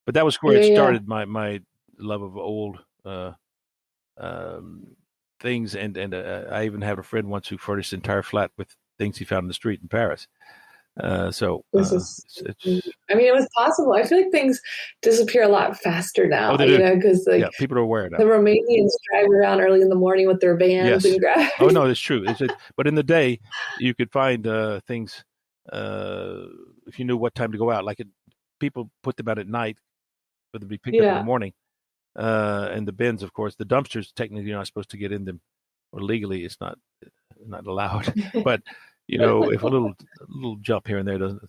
But that was where it started, my love of old things, and I even had a friend once who furnished an entire flat with things he found in the street in Paris. It was possible. I feel like things disappear a lot faster now, because people are aware now. The Romanians drive around early in the morning with their vans and grab. Oh no, it's true. But in the day, you could find things if you knew what time to go out. Like people put them out at night, but they'd be picked up in the morning. And the bins, of course, the dumpsters. Technically, you're not supposed to get in them, or legally, it's not allowed. But if a little jump here and there doesn't,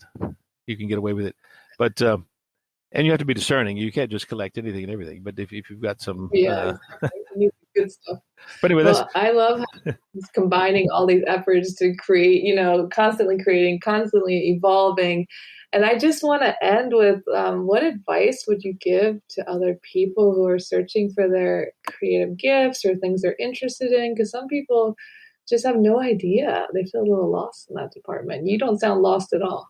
you can get away with it. But and you have to be discerning. You can't just collect anything and everything. But if you've got some, good stuff. But anyway, I love how it's combining all these efforts to create. Constantly creating, constantly evolving. And I just want to end with what advice would you give to other people who are searching for their creative gifts or things they're interested in? Because some people just have no idea. They feel a little lost in that department. You don't sound lost at all.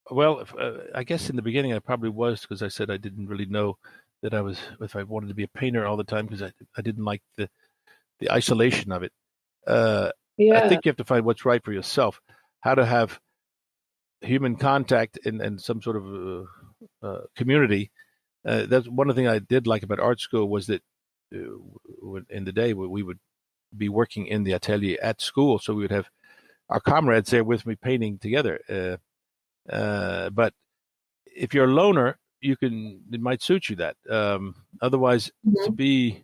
Well, I guess in the beginning I probably was, because I said I didn't really know that if I wanted to be a painter all the time, because I didn't like the isolation of it. I think you have to find what's right for yourself, how to have human contact and some sort of community. That's one of the things I did like about art school, was that in the day we would be working in the atelier at school, so we would have our comrades there with me painting together. But if you're a loner, it might suit you that. Otherwise, to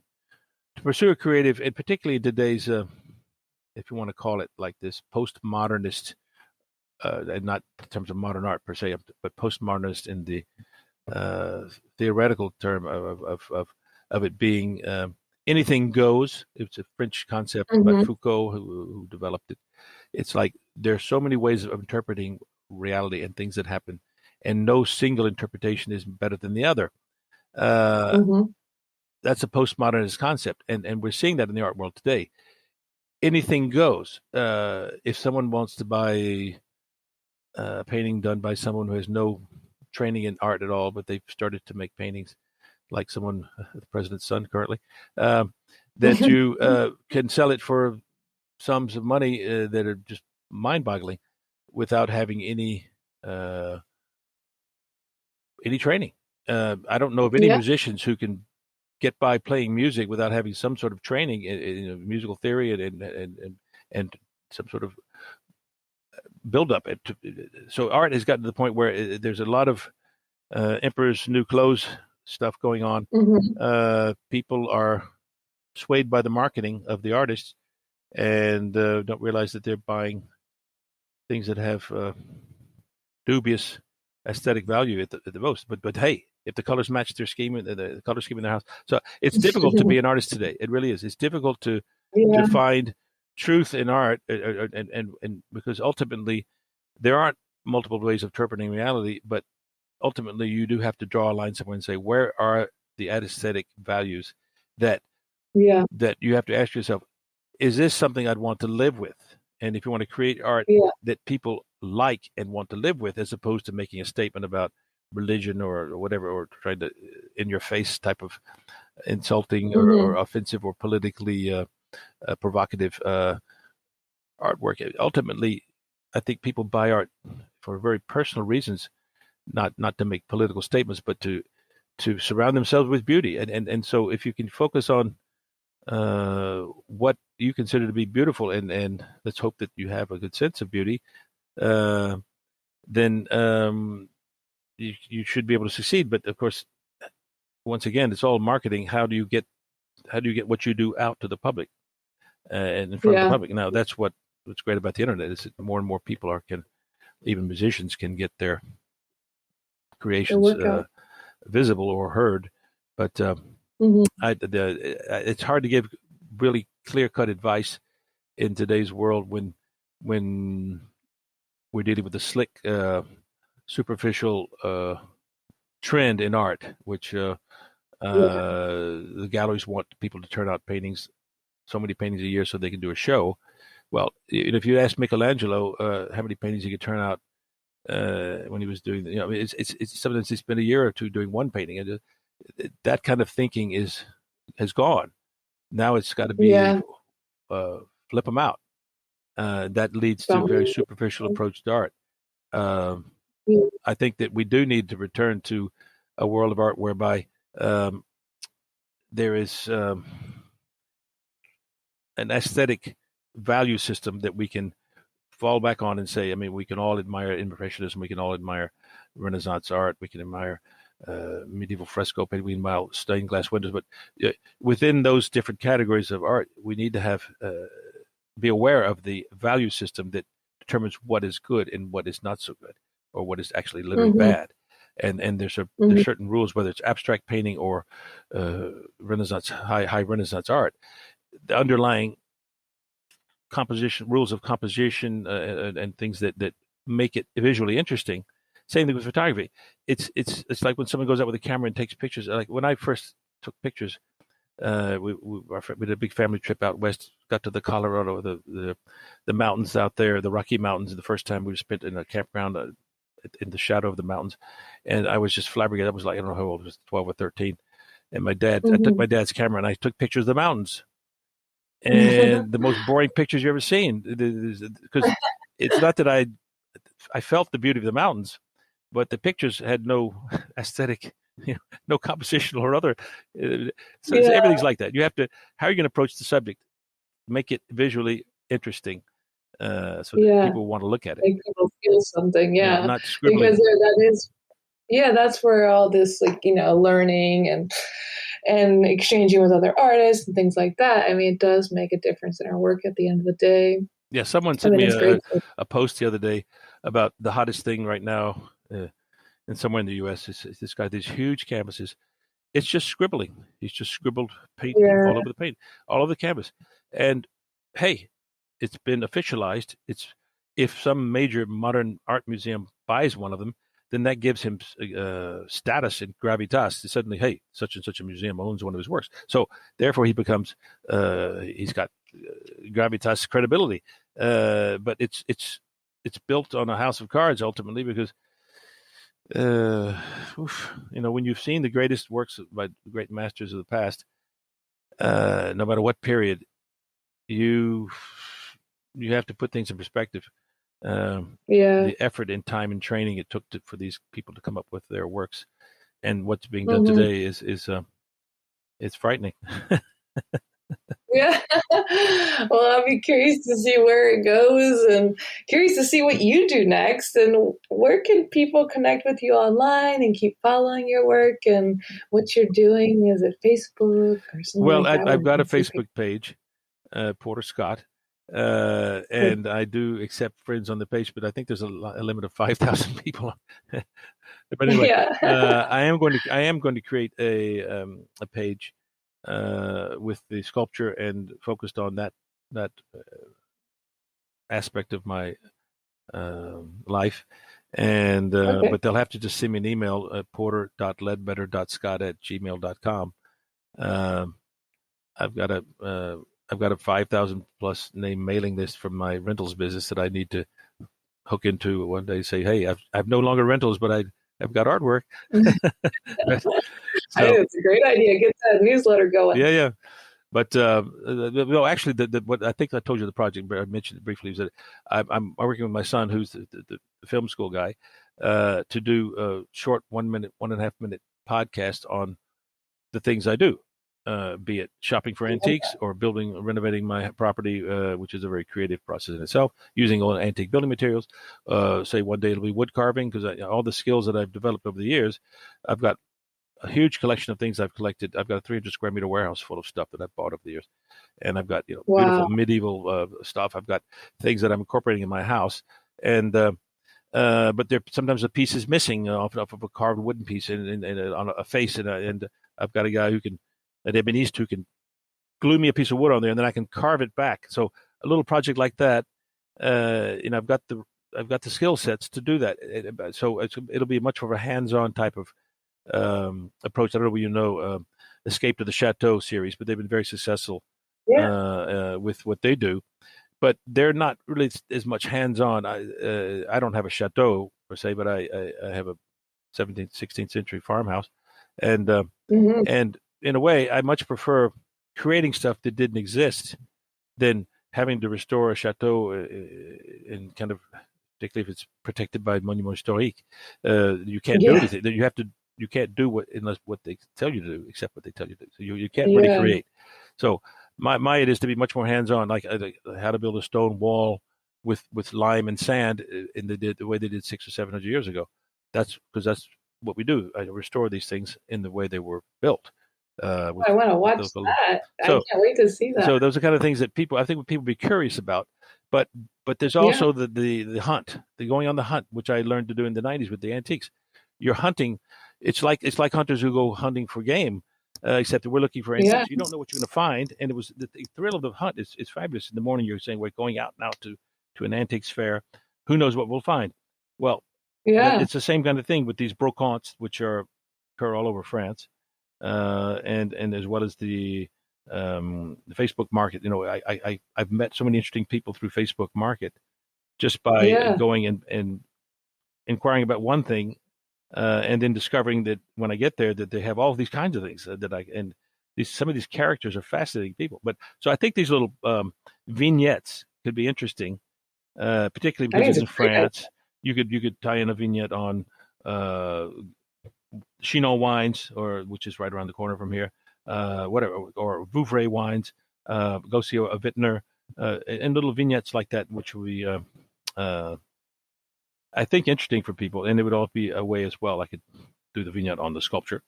pursue a creative, and particularly in today's, if you want to call it like this, postmodernist, and not in terms of modern art per se, but postmodernist in the theoretical term of it being anything goes. It's a French concept by Foucault who developed it. It's like there's so many ways of interpreting reality and things that happen, and no single interpretation is better than the other. That's a postmodernist concept, and we're seeing that in the art world today. Anything goes. If someone wants to buy a painting done by someone who has no training in art at all, but they've started to make paintings like someone, the president's son currently, that you can sell it for sums of money that are just mind-boggling without having any training. I don't know of any musicians who can get by playing music without having some sort of training in musical theory and some sort of build-up. So art has gotten to the point where there's a lot of emperor's new clothes stuff going on. People are swayed by the marketing of the artists and don't realize that they're buying things that have dubious aesthetic value at the most. But hey, if the colors match their scheme, the color scheme in their house, so it's difficult to be an artist today. It really is. It's difficult to find truth in art, and because ultimately there aren't multiple ways of interpreting reality, but ultimately you do have to draw a line somewhere and say, where are the aesthetic values that you have to ask yourself, is this something I'd want to live with? And if you want to create art that people like and want to live with, as opposed to making a statement about religion or whatever, or trying to in your face type of insulting or offensive or politically provocative artwork. Ultimately, I think people buy art for very personal reasons, not to make political statements, but to surround themselves with beauty. And so if you can focus on what you consider to be beautiful, and let's hope that you have a good sense of beauty, then you should be able to succeed. But of course, once again, it's all marketing. How do you get what you do out to the public and in front of the public? Now, that's what's great about the internet, is that more and more people even musicians can get their creations visible or heard. But it's hard to give really clear-cut advice in today's world when we're dealing with a slick, superficial trend in art, which the galleries want people to turn out so many paintings a year so they can do a show. Well, if you ask Michelangelo how many paintings he could turn out when he was doing, it's sometimes he spent a year or two doing one painting, and that kind of thinking has gone. Now it's got to be flip them out. That leads to a very superficial approach to art. I think that we do need to return to a world of art whereby there is an aesthetic value system that we can fall back on and say, we can all admire Impressionism, we can all admire Renaissance art, we can admire medieval fresco painting, we can admire stained glass windows, but within those different categories of art, we need to have be aware of the value system that determines what is good and what is not so good, or what is actually literally bad. And there's certain rules, whether it's abstract painting or Renaissance, high Renaissance art. The underlying rules of composition and things that make it visually interesting. Same thing with photography. It's like when someone goes out with a camera and takes pictures. Like when I first took pictures, we did a big family trip out west, got to the Colorado, the mountains out there, the Rocky Mountains. The first time we spent in a campground in the shadow of the mountains, and I was just flabbergasted. I was like, I don't know how old I was, 12 or 13. And I took my dad's camera and I took pictures of the mountains, and the most boring pictures you ever seen. Because it's not that I felt the beauty of the mountains, but the pictures had no aesthetic, no compositional or other. So everything's like that. You have to, how are you going to approach the subject? Make it visually interesting, so that people want to look at it. Make people feel something, not scribbling. Because that is, that's where all this, learning and exchanging with other artists and things like that. It does make a difference in our work at the end of the day. Yeah, someone sent me a post the other day about the hottest thing right now, and somewhere in the U.S. is this guy, these huge canvases, it's just scribbling. He's just scribbled paint all over the paint, all over the canvas. And hey, it's been officialized. If some major modern art museum buys one of them, then that gives him status in gravitas. Suddenly, hey, such and such a museum owns one of his works. So therefore, he becomes he's got gravitas credibility. But it's built on a house of cards ultimately, because when you've seen the greatest works by the great masters of the past, no matter what period, you have to put things in perspective. The effort and time and training it took for these people to come up with their works, and what's being done today is it's frightening. Yeah. Well, I'll be curious to see where it goes, and curious to see what you do next. And where can people connect with you online and keep following your work and what you're doing? Is it Facebook or something? Well, I've got a Facebook page, Porter Scott. And I do accept friends on the page, but I think there's a limit of 5,000 people. But anyway, I am going to create a page with the sculpture and focused on that aspect of my life. And but they'll have to just send me an email at porter.ledbetter.scott@gmail.com. I've got a 5,000 plus name mailing list from my rentals business that I need to hook into one day. Say, hey, I've no longer rentals, but I've got artwork. So, I think it's a great idea. Get that newsletter going. Yeah. But no, actually, what I think I told you the project, but I mentioned it briefly, is that I'm working with my son, who's the film school guy, to do a short 1.5 minute podcast on the things I do. Be it shopping for antiques or renovating my property, which is a very creative process in itself, using all antique building materials. Say one day it'll be wood carving, because all the skills that I've developed over the years, I've got a huge collection of things I've collected. I've got a 300 square meter warehouse full of stuff that I've bought over the years. And I've got beautiful medieval stuff. I've got things that I'm incorporating in my house. And but sometimes a piece is missing off of a carved wooden piece and on a face. And I've got a guy an ebonist who can glue me a piece of wood on there, and then I can carve it back. So a little project like that, I've got the skill sets to do that. So it'll be much more of a hands-on type of approach. I don't know if Escape to the Chateau series, but they've been very successful with what they do. But they're not really as much hands-on. I don't have a chateau per se, but I have a 17th, 16th century farmhouse, and in a way, I much prefer creating stuff that didn't exist than having to restore a chateau in kind of, particularly if it's protected by monument historique. You can't do anything. You can't do unless what they tell you to do, except what they tell you to do. So you can't really create. So my idea is to be much more hands-on, like how to build a stone wall with lime and sand in the way they did 600 or 700 years ago. That's what we do. I restore these things in the way they were built. I want to watch that. I can't wait to see that. So those are the kind of things that people be curious about. But there's also the hunt, the going on the hunt, which I learned to do in the 90s with the antiques. You're hunting. It's like hunters who go hunting for game, except that we're looking for antiques. You don't know what you're going to find, and it was the thrill of the hunt is fabulous. In the morning, you're saying we're going out now to an antiques fair. Who knows what we'll find? Well, it's the same kind of thing with these brocantes, which occur all over France. And as well as the Facebook market. I've met so many interesting people through Facebook market just by going and inquiring about one thing, and then discovering that when I get there that they have all these kinds of things some of these characters are fascinating people. But so I think these little vignettes could be interesting, particularly because in France you could tie in a vignette on Chinon wines, which is right around the corner from here, whatever, or Vouvray wines, go see a vintner, and little vignettes like that, which will be, I think, interesting for people, and it would all be a way as well. I could do the vignette on the sculpture,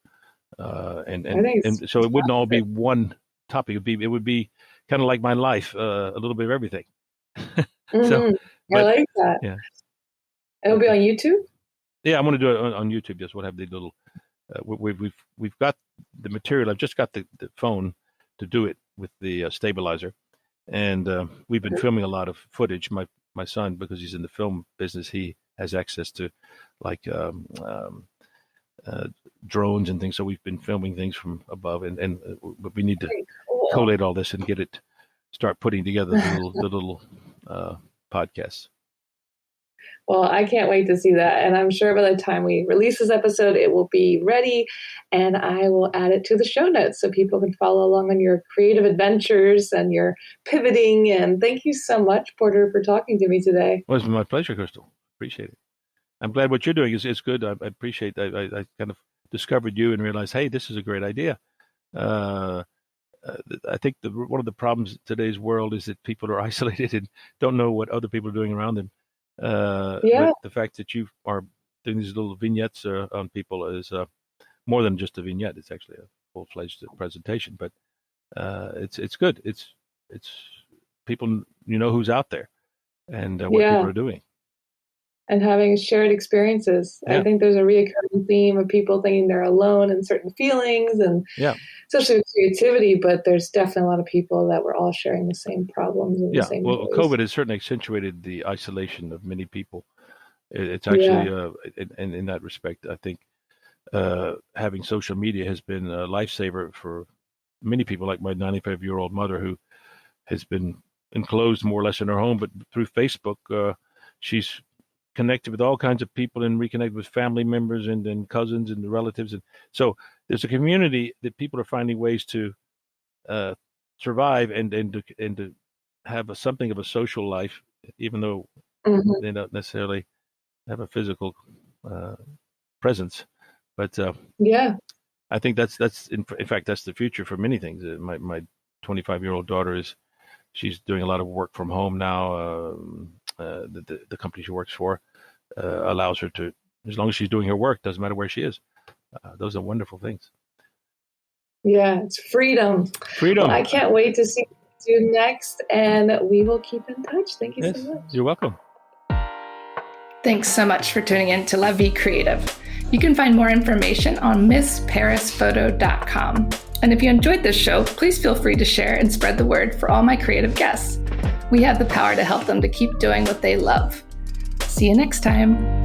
and so it wouldn't all be one topic. It would be kind of like my life, a little bit of everything. So, I like that. Yeah, it'll be on YouTube. Yeah, I'm going to do it on YouTube. Just we'll have the little we've got the material. I've just got the phone to do it with the stabilizer, and we've been filming a lot of footage. My son, because he's in the film business, he has access to like drones and things. So we've been filming things from above, and we need to collate all this and start putting together the little podcasts. Well, I can't wait to see that. And I'm sure by the time we release this episode, it will be ready. And I will add it to the show notes so people can follow along on your creative adventures and your pivoting. And thank you so much, Porter, for talking to me today. Well, it's been my pleasure, Crystal. Appreciate it. I'm glad what you're doing is good. I appreciate that. I kind of discovered you and realized, hey, this is a great idea. I think one of the problems in today's world is that people are isolated and don't know what other people are doing around them. But the fact that you are doing these little vignettes on people is more than just a vignette. It's actually a full-fledged presentation, but it's good. It's people, who's out there and what people are doing. And having shared experiences. Yeah. I think there's a recurring theme of people thinking they're alone in certain feelings and especially with creativity, but there's definitely a lot of people that we're all sharing the same problems. And the same ways. COVID has certainly accentuated the isolation of many people. It's actually, in that respect, I think having social media has been a lifesaver for many people, like my 95-year-old mother who has been enclosed more or less in her home, but through Facebook, she's connected with all kinds of people and reconnected with family members and cousins and relatives. And so there's a community that people are finding ways to survive and to have something of a social life, even though they don't necessarily have a physical presence. But I think that's in fact, that's the future for many things. My 25-year-old daughter she's doing a lot of work from home now. The company she works for allows her to, as long as she's doing her work, doesn't matter where she is. Those are wonderful things. Yeah, it's freedom. Well, I can't wait to see what you do next, and we will keep in touch. Thank you so much. You're welcome. Thanks so much for tuning in to La Vie Creative. You can find more information on MissParisPhoto.com. And if you enjoyed this show, please feel free to share and spread the word for all my creative guests. We have the power to help them to keep doing what they love. See you next time.